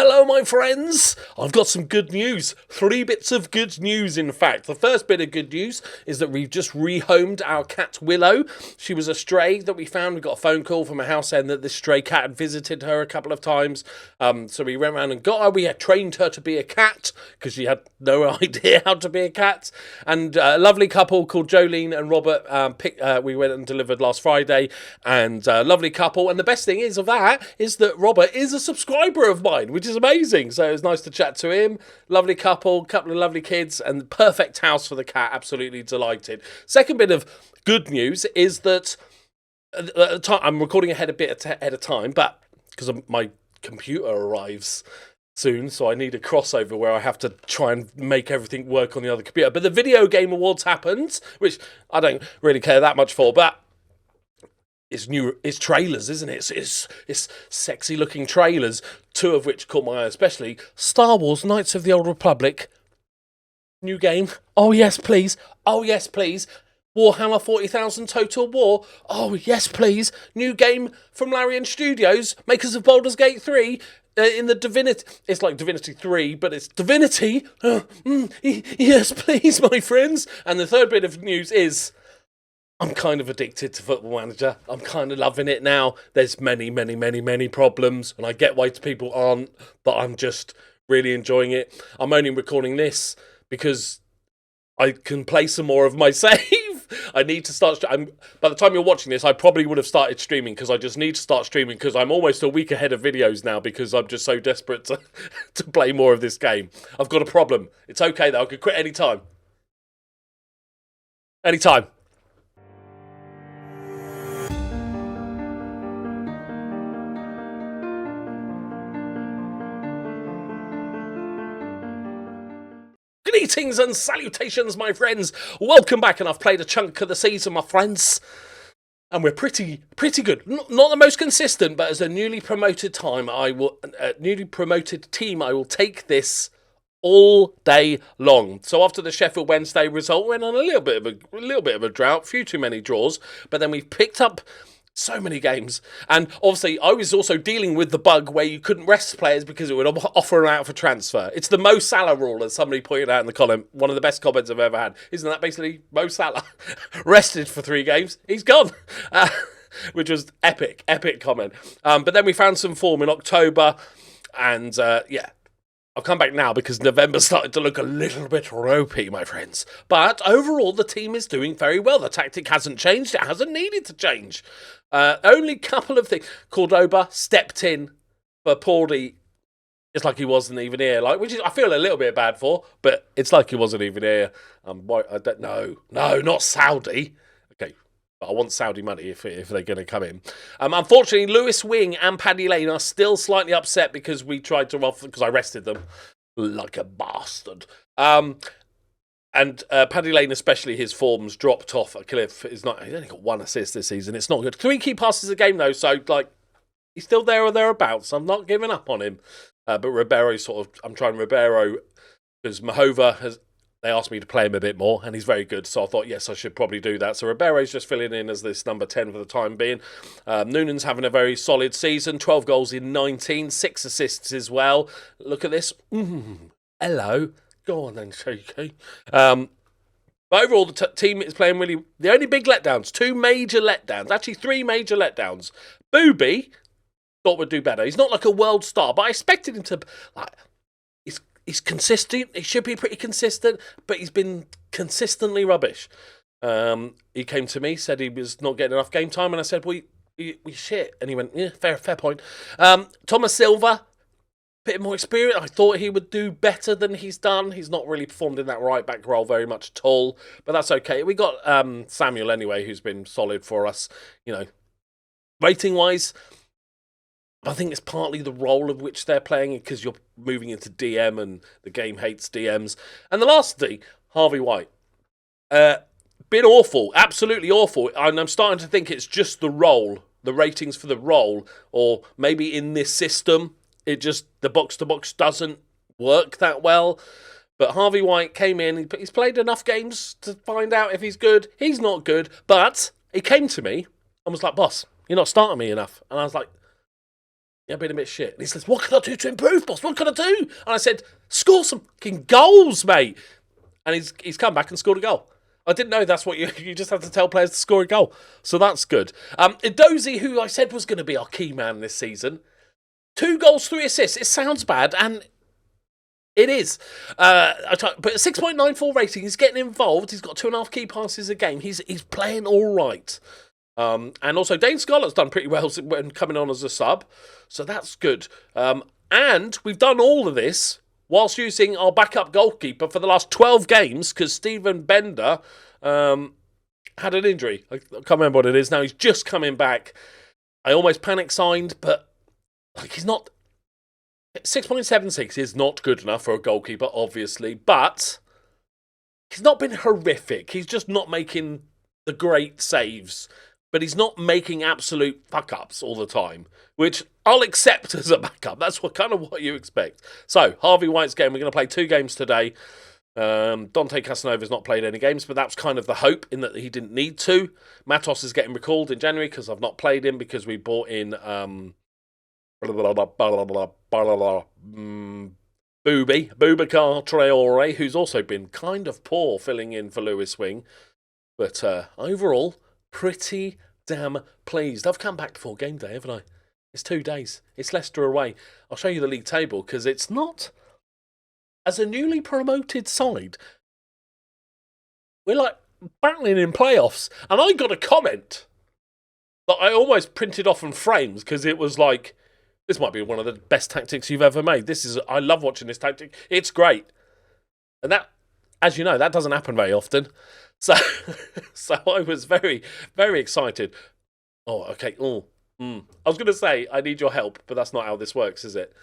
Hello, my friends. I've got some good news. 3 bits of good news, in fact. The first bit of good news is that we've just rehomed our cat Willow. She was a stray that we found. We got a phone call from a house end that this stray cat had visited her a couple of times. So we went around and got her. We had trained her to be a cat because she had no idea how to be a cat. And a lovely couple called Jolene and Robert we went and delivered last Friday. And a lovely couple. And the best thing is of that is that Robert is a subscriber of mine, which is amazing. So it was nice to chat to him. Lovely couple of lovely kids, and the perfect house for the cat. Absolutely delighted. Second bit of good news is that at the time, I'm recording ahead of time, but because my computer arrives soon, so I need a crossover where I have to try and make everything work on the other computer. But the Video Game Awards happened, which I don't really care that much for, but it's trailers, isn't it? It's sexy looking trailers, 2 of which caught my eye especially. Star Wars Knights of the Old Republic. New game. Oh yes, please. Oh yes, please. Warhammer 40,000 Total War. Oh yes, please. New game from Larian Studios, makers of Baldur's Gate 3. In the Divinity, it's like Divinity 3, but it's Divinity. Yes, please, my friends. And the third bit of news is I'm kind of addicted to Football Manager. I'm kind of loving it now. There's many problems, and I get why people aren't, but I'm just really enjoying it. I'm only recording this because I can play some more of my save. I need to start. By the time you're watching this, I probably would have started streaming because I just need to start streaming because I'm almost a week ahead of videos now because I'm just so desperate to play more of this game. I've got a problem. It's okay though. I could quit anytime. Anytime. Greetings and salutations, my friends. Welcome back, and I've played a chunk of the season, my friends. And we're pretty good. Not the most consistent, but as a newly promoted team, I will take this all day long. So after the Sheffield Wednesday result, went on a little bit of a drought, few too many draws, but then we've picked up so many games, and obviously I was also dealing with the bug where you couldn't rest players because it would offer them out for transfer. It's the Mo Salah rule, as somebody pointed out in the column. One of the best comments I've ever had. Isn't that basically Mo Salah rested for 3 games? He's gone. Which was epic comment. But then we found some form in October, and I've come back now because November started to look a little bit ropey, my friends. But overall, the team is doing very well. The tactic hasn't changed. It hasn't needed to change. Only couple of things. Cordoba stepped in for Pordy. It's like he wasn't even here. Which is I feel a little bit bad for, but it's like he wasn't even here. I don't know. No, not Saudi. Okay. I want Saudi money if they're going to come in. Unfortunately, Lewis Wing and Paddy Lane are still slightly upset because we tried to offer because I rested them like a bastard. And Paddy Lane, especially, his form's dropped off a cliff. He's only got 1 assist this season. It's not good. 3 key passes a game though, so he's still there or thereabouts. I'm not giving up on him. But Ribeiro I'm trying Ribeiro because Mahova they asked me to play him a bit more, and he's very good, so I thought, yes, I should probably do that. So Ribeiro's just filling in as this number 10 for the time being. Noonan's having a very solid season, 12 goals in 19, 6 assists as well. Look at this. Hello. Go on then, Shaky. But overall, the team is playing really... The only big letdowns, 2 major letdowns, actually 3 major letdowns. Booby thought would do better. He's not like a world star, but I expected him to... He's consistent. He should be pretty consistent, but he's been consistently rubbish. He came to me, said he was not getting enough game time, and I said, we shit. And he went, yeah, fair point. Thomas Silva, bit more experience. I thought he would do better than he's done. He's not really performed in that right back role very much at all, but that's okay. We got Samuel anyway, who's been solid for us. Rating wise, I think it's partly the role of which they're playing because you're moving into DM and the game hates DMs. And the last thing, Harvey White. Been awful, absolutely awful. And I'm starting to think it's just the role, the ratings for the role, or maybe in this system, it just, the box-to-box doesn't work that well. But Harvey White came in, he's played enough games to find out if he's good. He's not good, but he came to me and was like, boss, you're not starting me enough. And I was like, I've been a bit shit. And he says, what can I do to improve, boss? What can I do? And I said, score some fucking goals, mate. And he's come back and scored a goal. I didn't know that's what you just have to tell players to score a goal. So that's good. Edozie, who I said was going to be our key man this season, 2 goals, 3 assists. It sounds bad, and it is. But 6.94 rating. He's getting involved. He's got 2.5 key passes a game. He's playing all right. And also, Dane Scarlett's done pretty well when coming on as a sub. So that's good. And we've done all of this whilst using our backup goalkeeper for the last 12 games because Stephen Bender had an injury. I can't remember what it is now. He's just coming back. I almost panic signed, but he's not... 6.76 is not good enough for a goalkeeper, obviously, but he's not been horrific. He's just not making the great saves, but he's not making absolute fuck-ups all the time, which I'll accept as a backup. That's kind of what you expect. So, Harvey White's game, we're going to play 2 games today. Dante Casanova's not played any games, but that's kind of the hope in that he didn't need to. Matos is getting recalled in January because I've not played him because we bought in Boubacar Traore, who's also been kind of poor filling in for Lewis Wing. But overall, pretty damn pleased. I've come back before game day, haven't I? It's 2 days. It's Leicester away. I'll show you the league table because it's not... As a newly promoted side, we're like battling in playoffs. And I got a comment that I almost printed off in frames because it was like, this might be one of the best tactics you've ever made. I love watching this tactic. It's great. And that, as you know, that doesn't happen very often. So I was very, very excited. Oh, okay. I was going to say, I need your help, but that's not how this works, is it?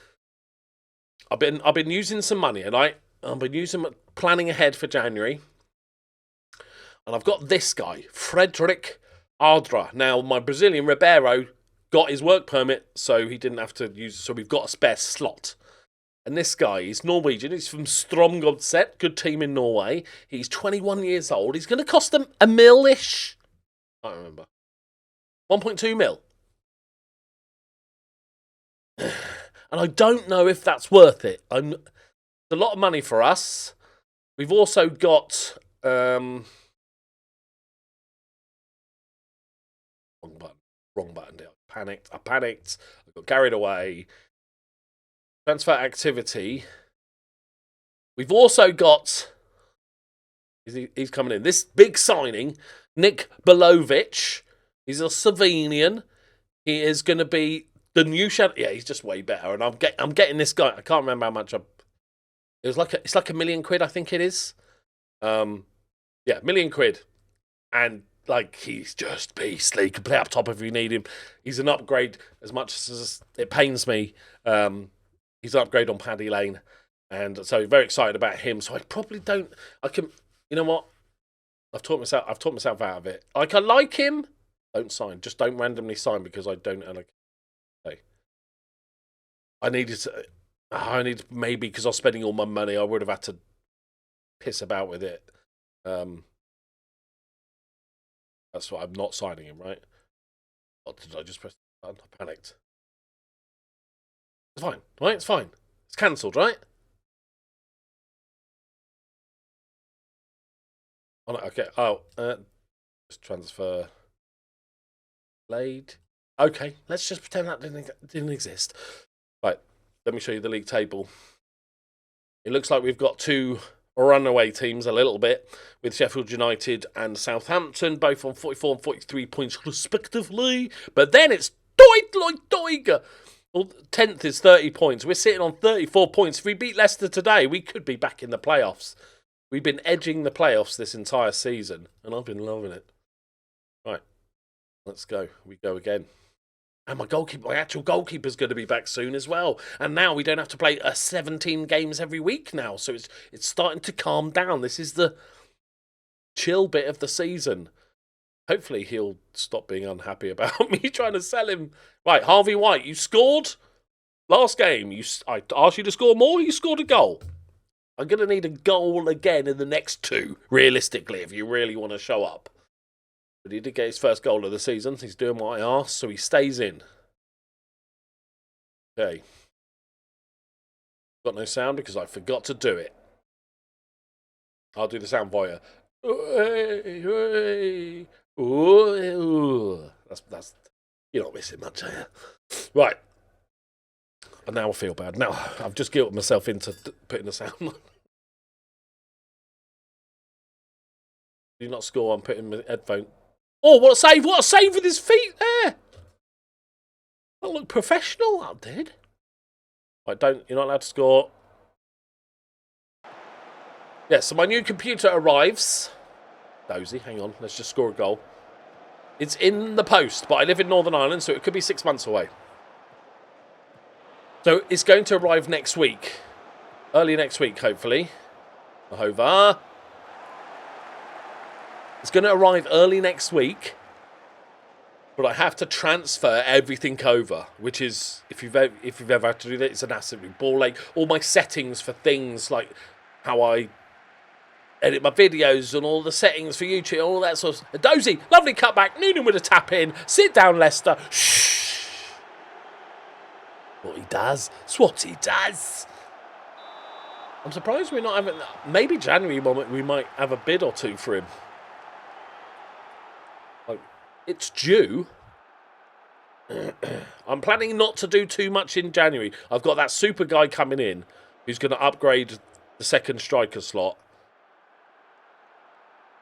I've been using some money, and I've been planning ahead for January. And I've got this guy, Frederick Ardra. Now, my Brazilian Ribeiro got his work permit, so he didn't have to use. So we've got a spare slot. And this guy, he's Norwegian. He's from Stromgodset, good team in Norway. He's 21 years old. He's going to cost them $1 million-ish. I don't remember. 1.2 mil. And I don't know if that's worth it. It's a lot of money for us. We've also got... wrong button. I panicked. I got carried away. Transfer activity. We've also got... He's coming in. This big signing, Nick Belovic. He's a Slovenian. He is going to be the new shadow. Yeah, he's just way better. And I'm getting this guy. I can't remember how much. It's like £1 million, I think it is. Yeah, £1 million. And he's just beastly. He can play up top if you need him. He's an upgrade as much as it pains me. He's an upgrade on Paddy Lane. And so very excited about him. So I probably don't. You know what? I've talked myself out of it. I like him. Don't sign. Just don't randomly sign because I don't. I needed maybe because I was spending all my money. I would have had to piss about with it. That's why I'm not signing him, right? What did I just press? I panicked. It's fine, right? It's fine. It's cancelled, right? Oh, no, okay. Oh, just transfer. Laid. Okay, let's just pretend that didn't exist. Right, let me show you the league table. It looks like we've got 2 runaway teams a little bit, with Sheffield United and Southampton, both on 44 and 43 points respectively. But then it's Doiga. Well, 10th is 30 points. We're sitting on 34 points. If we beat Leicester today, we could be back in the playoffs. We've been edging the playoffs this entire season, and I've been loving it. Right, let's go. We go again. And my actual goalkeeper's going to be back soon as well. And now we don't have to play 17 games every week now. So it's starting to calm down. This is the chill bit of the season. Hopefully he'll stop being unhappy about me trying to sell him. Right, Harvey White, you scored last game. I asked you to score more. You scored a goal. I'm going to need a goal again in the next 2, realistically, if you really want to show up. But he did get his first goal of the season. He's doing what I asked, so he stays in. Okay. Got no sound because I forgot to do it. I'll do the sound via. That's you're not missing much, are you? Right. And now I feel bad. Now I've just guilted myself into putting the sound on. Do not score. I'm putting my headphone. Oh, what a save! What a save with his feet there! That looked professional, that did. Right, you're not allowed to score. Yeah, so my new computer arrives. Dozy, hang on, let's just score a goal. It's in the post, but I live in Northern Ireland, so it could be 6 months away. So it's going to arrive next week. Early next week, hopefully. Over. It's going to arrive early next week. But I have to transfer everything over, which is, if you've ever had to do that, it's an absolutely ball ache. All my settings for things like how I edit my videos and all the settings for YouTube, all that sort of... Dozy, lovely cutback, Noonan with a tap in, sit down Leicester, shh. What he does, it's what he does. I'm surprised we're not having... Maybe January we might have a bid or two for him. Like, it's due. I'm planning not to do too much in January. I've got that super guy coming in who's going to upgrade the second striker slot.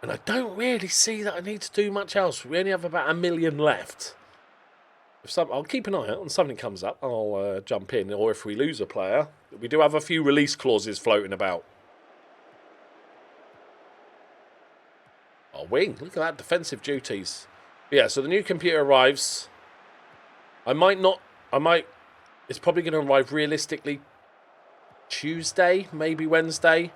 And I don't really see that I need to do much else. We only have about 1 million left. I'll keep an eye out. When something comes up, I'll jump in. Or if we lose a player, we do have a few release clauses floating about. Oh, wing. Look at that. Defensive duties. But yeah, so the new computer arrives. It's probably going to arrive realistically Tuesday, maybe Wednesday.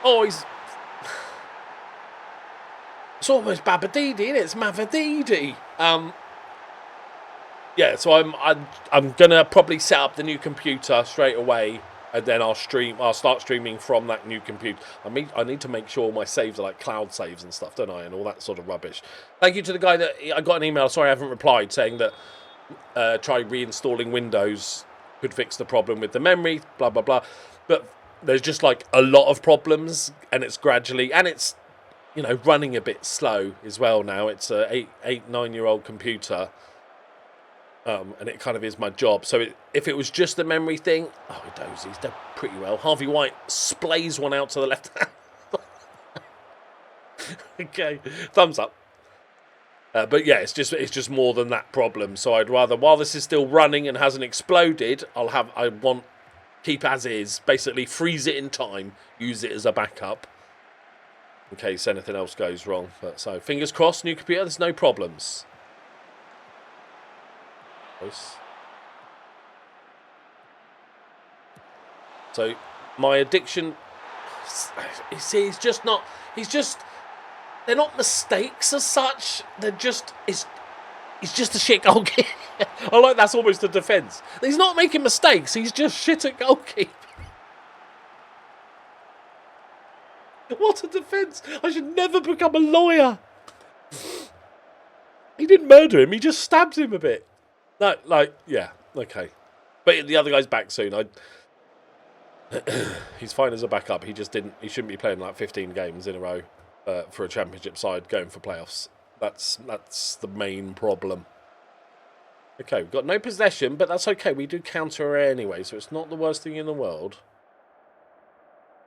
Oh, it's almost Babadidi, isn't it? It's Mavadidi. Yeah, so I'm gonna probably set up the new computer straight away, and then I'll start streaming from that new computer. I need to make sure my saves are like cloud saves and stuff, don't I? And all that sort of rubbish. Thank you to the guy that I got an email. Sorry, I haven't replied, saying that try reinstalling Windows could fix the problem with the memory. Blah blah blah, but there's just like a lot of problems, and it's gradually, and it's, you know, running a bit slow as well now. It's a 9-year-old computer, and it kind of is my job. So if it was just the memory thing, oh, it does. He's done pretty well. Harvey White splays one out to the left. Okay, thumbs up. But yeah, it's just more than that problem. So I'd rather, while this is still running and hasn't exploded, keep as is, basically freeze it in time, use it as a backup in case anything else goes wrong. But so fingers crossed, new computer, there's no problems. So my addiction, he's just they're not mistakes as such, he's just a shit goalkeeper. I like that's almost a defence. He's not making mistakes, he's just shit at goalkeeping. What a defence! I should never become a lawyer. He didn't murder him, he just stabbed him a bit. No, yeah, okay. But the other guy's back soon. He's fine as a backup. He shouldn't be playing like 15 games in a row for a championship side going for playoffs. That's the main problem. Okay, we've got no possession, but that's okay. We do counter anyway, so it's not the worst thing in the world.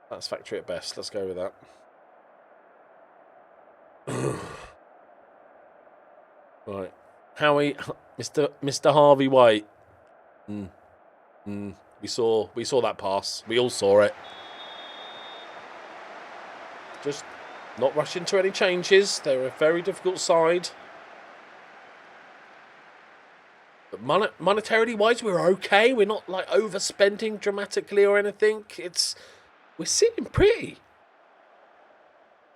That's factory at best. Let's go with that. Right. Howie, Mr. Harvey White. We saw that pass. We all saw it. Just not rush into any changes. They're a very difficult side. But monetarily wise, we're okay. We're not like overspending dramatically or anything. We're sitting pretty.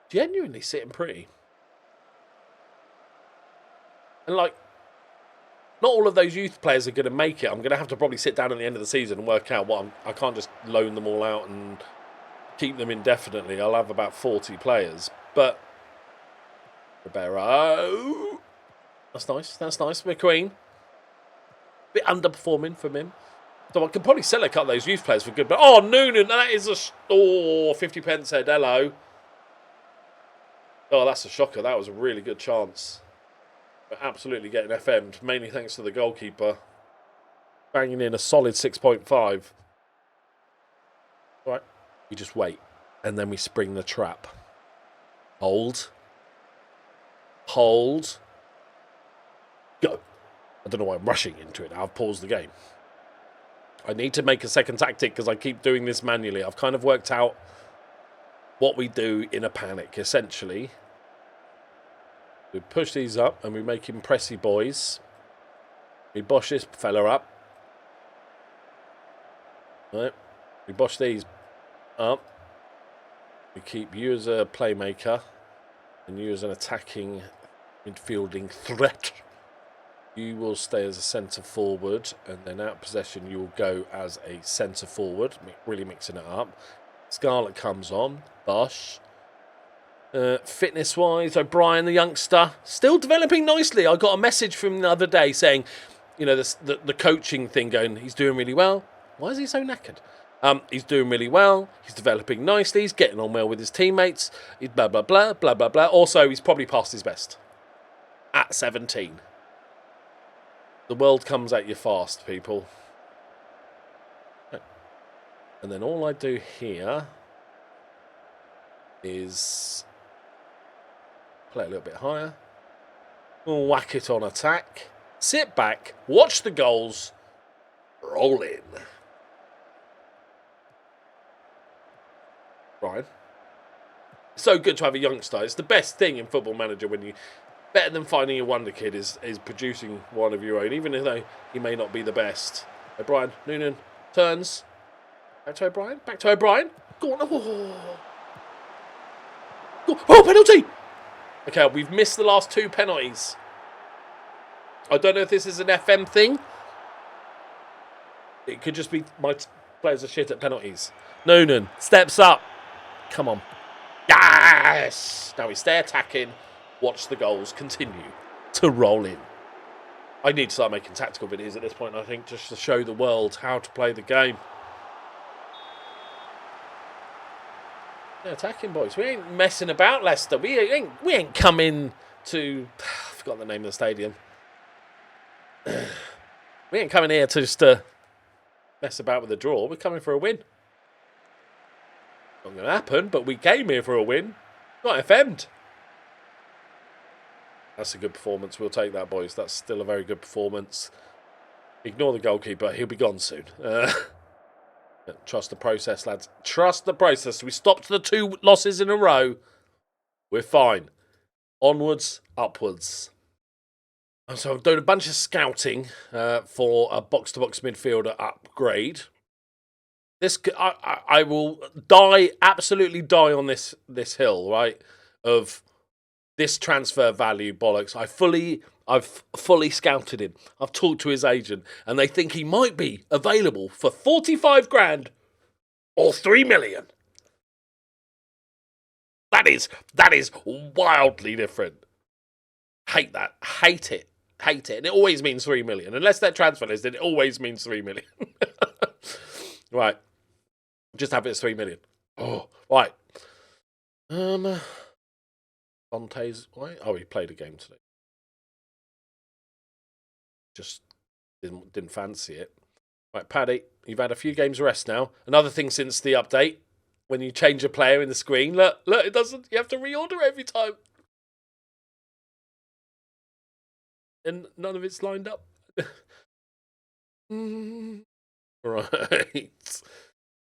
Genuinely sitting pretty. And like, not all of those youth players are going to make it. I'm going to have to probably sit down at the end of the season and work out I can't just loan them all out and keep them indefinitely. I'll have about 40 players. But Ribeiro, that's nice. That's nice. McQueen. bit underperforming from him. So I could probably sell a couple of those youth players for good. But, oh, Noonan, that is a... 50 pence head, hello. Oh, that's a shocker. That was a really good chance. But absolutely getting FM'd, mainly thanks to the goalkeeper. Banging in a solid 6.5. Right, we just wait. And then we spring the trap. Hold. Hold. Go. I don't know why I'm rushing into it now. I've paused the game. I need to make a second tactic because I keep doing this manually. I've kind of worked out what we do in a panic, essentially. We push these up and we make him pressy boys. We bosh this fella up. Right. We bosh these up. We keep you as a playmaker and you as an attacking midfielding threat. You will stay as a centre forward, and then out of possession you will go as a centre forward, really mixing it up. Scarlett comes on. Bosh. Fitness wise, O'Brien, the youngster, still developing nicely. I got a message from the other day saying, you know, the coaching thing going, he's doing really well. Why is he so knackered? He's doing really well. He's developing nicely. He's getting on well with his teammates. He's blah, blah, blah, blah, blah, blah. Also, he's probably past his best. At 17. The world comes at you fast, people. And then all I do here is play a little bit higher. Whack it on attack. Sit back. Watch the goals. Roll in. Brian. So good to have a youngster. It's the best thing in Football Manager when you... Better than finding a wonder kid is producing one of your own, even though he may not be the best. O'Brien, Noonan, turns. Back to O'Brien. Back to O'Brien. Go on. Oh, penalty! Okay, we've missed the last 2 penalties. I don't know if this is an FM thing. It could just be my players are shit at penalties. Noonan steps up. Come on. Yes! Now we stay attacking. Watch the goals continue to roll in. I need to start making tactical videos at this point, I think, just to show the world how to play the game. Yeah, attacking, boys. We ain't messing about, Leicester. We ain't coming to... I forgot the name of the stadium. We ain't coming here to just mess about with a draw. We're coming for a win. Not going to happen, but we came here for a win. Not FM'd. That's a good performance. We'll take that, boys. That's still a very good performance. Ignore the goalkeeper. He'll be gone soon. Trust the process, lads. Trust the process. We stopped the 2 losses in a row. We're fine. Onwards, upwards. So I've done a bunch of scouting for a box-to-box midfielder upgrade. This I will die, absolutely die on this hill, right? Of this transfer value bollocks. I've fully scouted him. I've talked to his agent, and they think he might be available for 45 grand or 3 million. That is wildly different. Hate that. Hate it. Hate it. And it always means 3 million. Unless they're transfer list, it always means 3 million. Right. Just have it as 3 million. Oh, right. Fonte's, why? Oh, he played a game today. Just didn't fancy it. Right, Paddy, you've had a few games rest now. Another thing since the update, when you change a player in the screen, look, it doesn't. You have to reorder every time, and none of it's lined up. Right.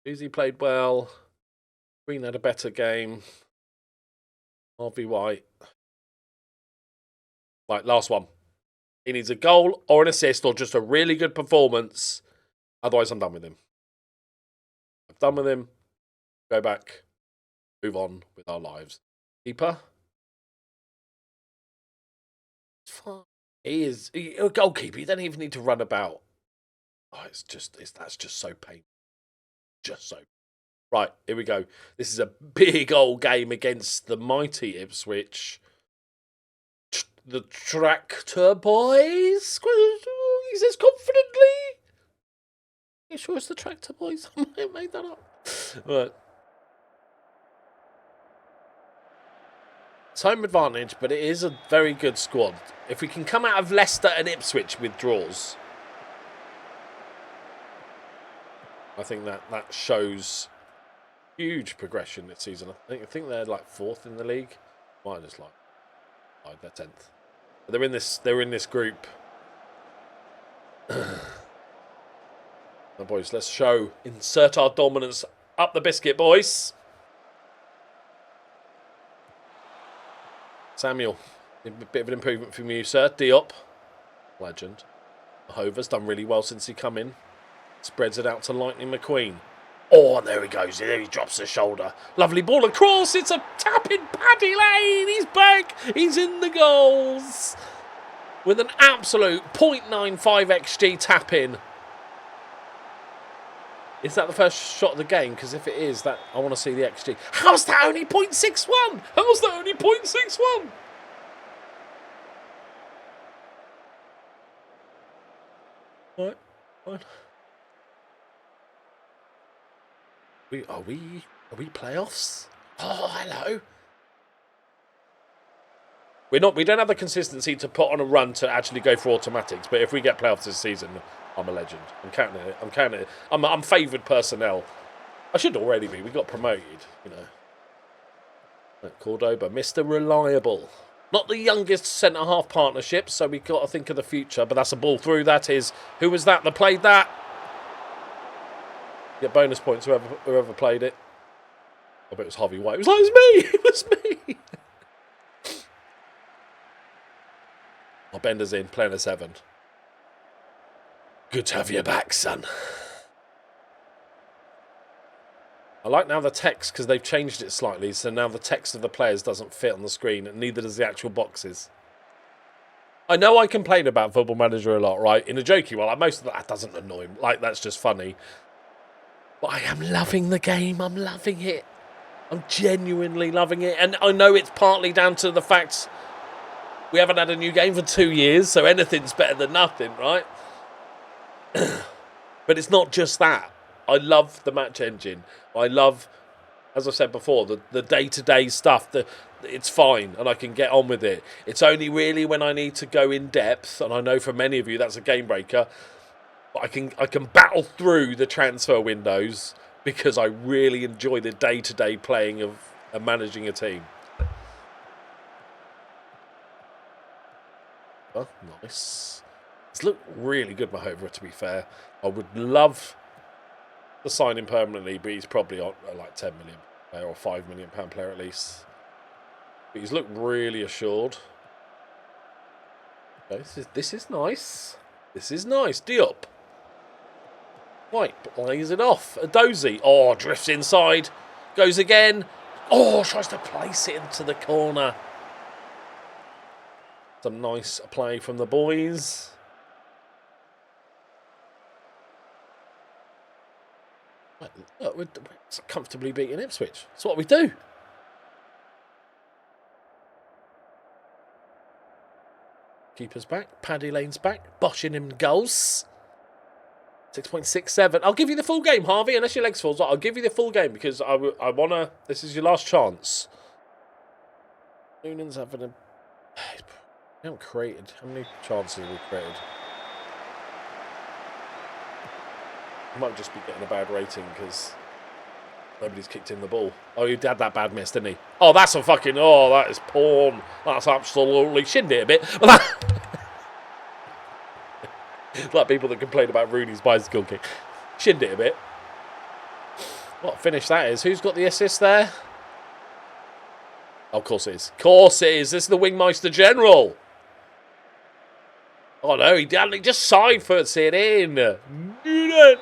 Uzi played well. Green had a better game. Harvey White. Right, last one. He needs a goal or an assist or just a really good performance. Otherwise, I'm done with him. I'm done with him. Go back. Move on with our lives. Keeper. It's fine. He is a goalkeeper. You don't even need to run about. Oh, that's just so painful. Just so. Right, here we go. This is a big old game against the mighty Ipswich. The Tractor Boys. He says confidently. You sure it's the tractor, boys? I made that up. Right. It's home advantage, but it is a very good squad. If we can come out of Leicester and Ipswich with draws, I think that shows huge progression this season. I think they're like 4th in the league. Minus like they're 10th. But they're in this group. Now, boys, let's insert our dominance up the biscuit, boys. Samuel, a bit of an improvement from you, sir. Diop, legend. Hover's done really well since he come in. Spreads it out to Lightning McQueen. Oh, and there he goes. There he drops the shoulder. Lovely ball across. It's a tap in Paddy Lane. He's back. He's in the goals. With an absolute 0.95 XG tap in. Is that the first shot of the game? Because if it is, I want to see the XG. How's that only 0.61? How's that only 0.61? Right. Are we playoffs? Oh, hello. We don't have the consistency to put on a run to actually go for automatics, but if we get playoffs this season, I'm a legend. I'm counting it. I'm favoured personnel. I should already be. We got promoted, you know. Cordoba, Mr. Reliable. Not the youngest centre-half partnership, so we've got to think of the future, but that's a ball through. That is. Who was that played that? Get bonus points, whoever played it. I bet it was Harvey White. It was like, it was me. Oh, Bender's in, playing a 7. Good to have you back, son. I like now the text, because they've changed it slightly, so now the text of the players doesn't fit on the screen, and neither does the actual boxes. I know I complain about Football Manager a lot, right? In a jokey way, like most of that doesn't annoy me. Like, that's just funny. But I am loving the game. I'm loving it. I'm genuinely loving it. And I know it's partly down to the fact we haven't had a new game for 2 years, so anything's better than nothing, right? But it's not just that. I love the match engine. I love, as I said before, the day-to-day stuff. It's fine, and I can get on with it. It's only really when I need to go in depth, and I know for many of you that's a game breaker, but I can battle through the transfer windows because I really enjoy the day-to-day playing of managing a team. Oh, nice. It's looked really good, Mahova, to be fair. I would love to sign him permanently, but he's probably on like 10 million player or £5 million player at least. But he's looked really assured. Okay, this is nice. This is nice. Diop. White plays it off. A dozy. Oh, drifts inside. Goes again. Oh, tries to place it into the corner. Some nice play from the boys. Look, we're comfortably beating Ipswich. That's what we do. Keeper's back. Paddy Lane's back. Boshing him goals. 6.67. I'll give you the full game, Harvey, unless your legs falls. I'll give you the full game because I want to... This is your last chance. Noonan's having a... We haven't created... How many chances have we created? I might just be getting a bad rating because nobody's kicked in the ball. Oh, he had that bad miss, didn't he? Oh, that's a fucking... Oh, that is porn. That's absolutely... Shinned it a bit. But that... It's like people that complain about Rooney's bicycle kick. Shinned it a bit. What finish that is. Who's got the assist there? Oh, of course it is. Of course it is. This is the Wingmeister General. Oh, no. He just side-foots it in. Noonan.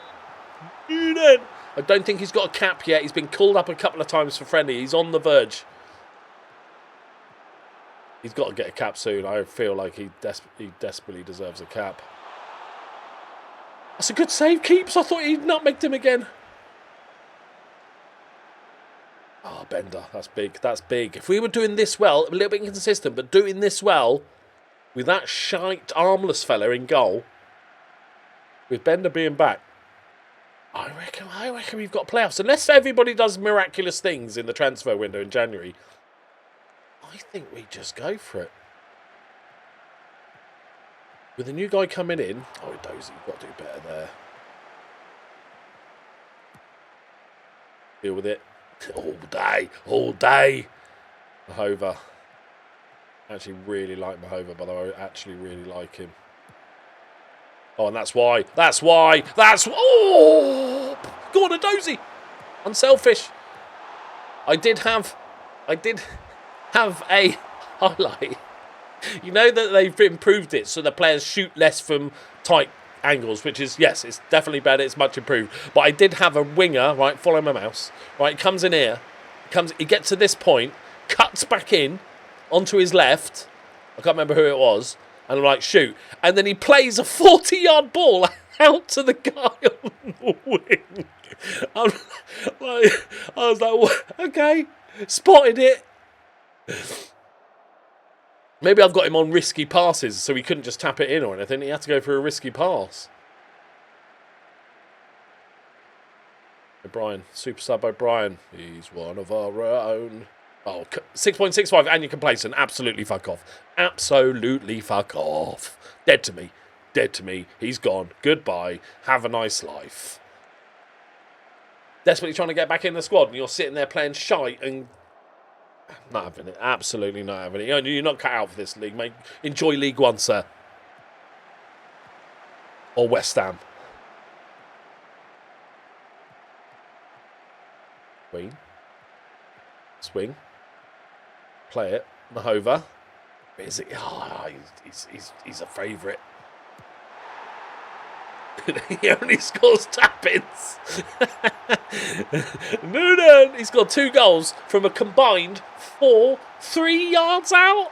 I don't think he's got a cap yet. He's been called up a couple of times for friendly. He's on the verge. He's got to get a cap soon. I feel like he desperately deserves a cap. That's a good save, Keeps. I thought he'd nutmegged him again. Oh, Bender. That's big. That's big. If we were doing this well, a little bit inconsistent, but doing this well with that shite armless fella in goal, with Bender being back, I reckon we've got playoffs. Unless everybody does miraculous things in the transfer window in January, I think we just go for it. With a new guy coming in, oh, Dozy, you've got to do better there. Deal with it. All day. Mahova. I actually really like Mahova, by the way. I actually really like him. Oh, and that's why. Oh! Go on, a Dozy. Unselfish. I did have a highlight. You know that they've improved it so the players shoot less from tight angles, which is, yes, it's definitely better. It's much improved. But I did have a winger, right, follow my mouse, right, he comes in here, he gets to this point, cuts back in onto his left, I can't remember who it was, and I'm like, shoot. And then he plays a 40-yard ball out to the guy on the wing. I was like, okay, spotted it. Maybe I've got him on risky passes, so he couldn't just tap it in or anything. He had to go for a risky pass. O'Brien, super sub O'Brien. He's one of our own. Oh, 6.65 and you're complacent. Absolutely fuck off. Absolutely fuck off. Dead to me. Dead to me. He's gone. Goodbye. Have a nice life. Desperately trying to get back in the squad and you're sitting there playing shite and... Not having it. Absolutely not having it. You're not cut out for this league, mate. Enjoy League One, sir. Or West Ham. Swing. Play it. Mahova. Is it? Oh, he's a favourite. He only scores tap-ins. Noonan, he's got 2 goals from a combined 3 yards out.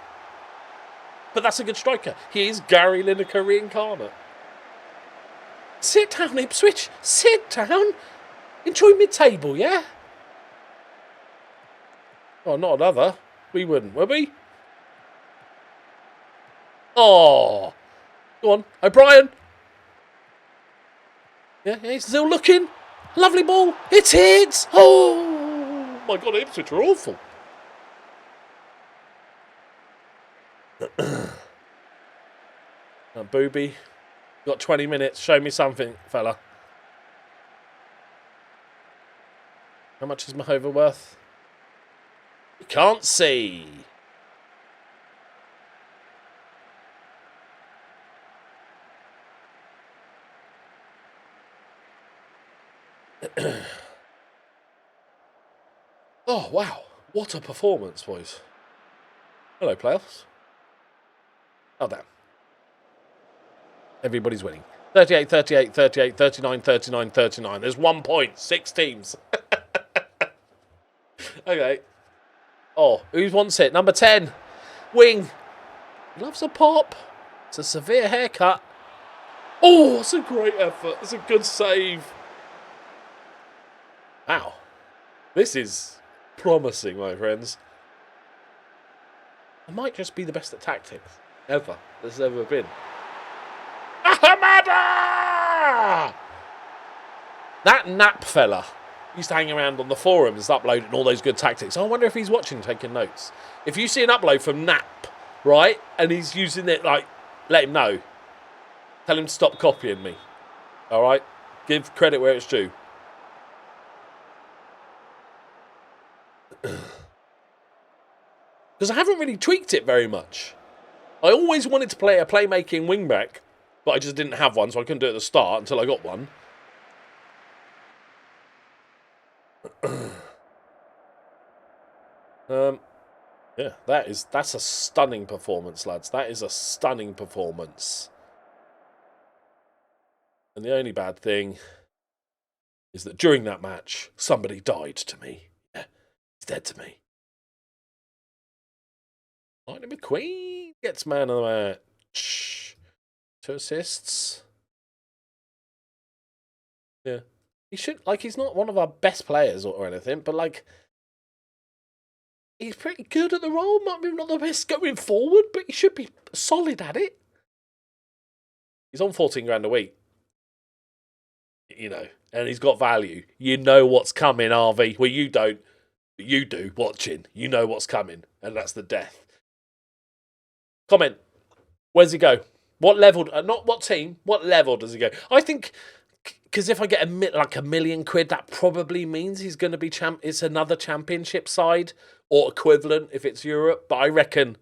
But that's a good striker. He is Gary Lineker reincarnate. Sit down, Ipswich. Sit down. Enjoy mid-table, yeah? Oh, not another. We wouldn't, would we? Oh. Go on. O'Brien. Yeah, he's still looking. Lovely ball. It hits. Oh, my God, Ipswich are awful. Booby. Got 20 minutes. Show me something, fella. How much is Mahova worth? You can't see. Oh, wow. What a performance, boys. Hello, playoffs. Oh, damn. Everybody's winning. 38, 38, 38, 39, 39, 39. There's 1 point. 6 teams. Okay. Oh, who wants it? Number 10. Wing. Loves a pop. It's a severe haircut. Oh, it's a great effort. It's a good save. Wow. This is promising, my friends. I might just be the best at tactics ever there's ever been. Ahamada! That Nap fella used to hang around on the forums uploading all those good tactics. I wonder if he's watching, taking notes. If you see an upload from Nap, right, and he's using it, like, let him know. Tell him to stop copying me. All right? Give credit where it's due. Because I haven't really tweaked it very much. I always wanted to play a playmaking wingback, but I just didn't have one, so I couldn't do it at the start until I got one. Yeah, that's a stunning performance, lads. That is a stunning performance. And the only bad thing is that during that match, somebody died to me. Yeah, he's dead to me. Lightning McQueen gets man of the match. 2 assists. Yeah. He should, like, he's not one of our best players or anything, but, like, he's pretty good at the role. Maybe not the best going forward, but he should be solid at it. He's on 14 grand a week. you know, and he's got value. You know what's coming, RV. Well, you don't. But you do, watching. You know what's coming, and that's the death. Comment. Where's he go? What level? Not what team. What level does he go? I think, because if I get like £1 million, that probably means he's going to be It's another championship side or equivalent if it's Europe. But I reckon,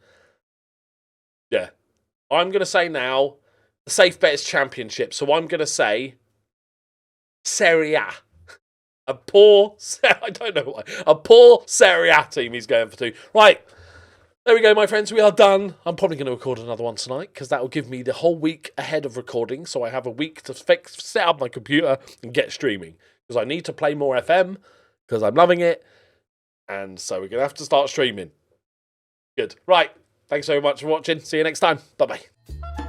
yeah, I'm going to say now, the safe bet is championship. So I'm going to say Serie A. I don't know why. A poor Serie A team he's going for 2. Right. There we go, my friends. We are done. I'm probably going to record another one tonight because that will give me the whole week ahead of recording. So I have a week to set up my computer and get streaming because I need to play more FM because I'm loving it. And so we're going to have to start streaming. Good. Right. Thanks so much for watching. See you next time. Bye-bye.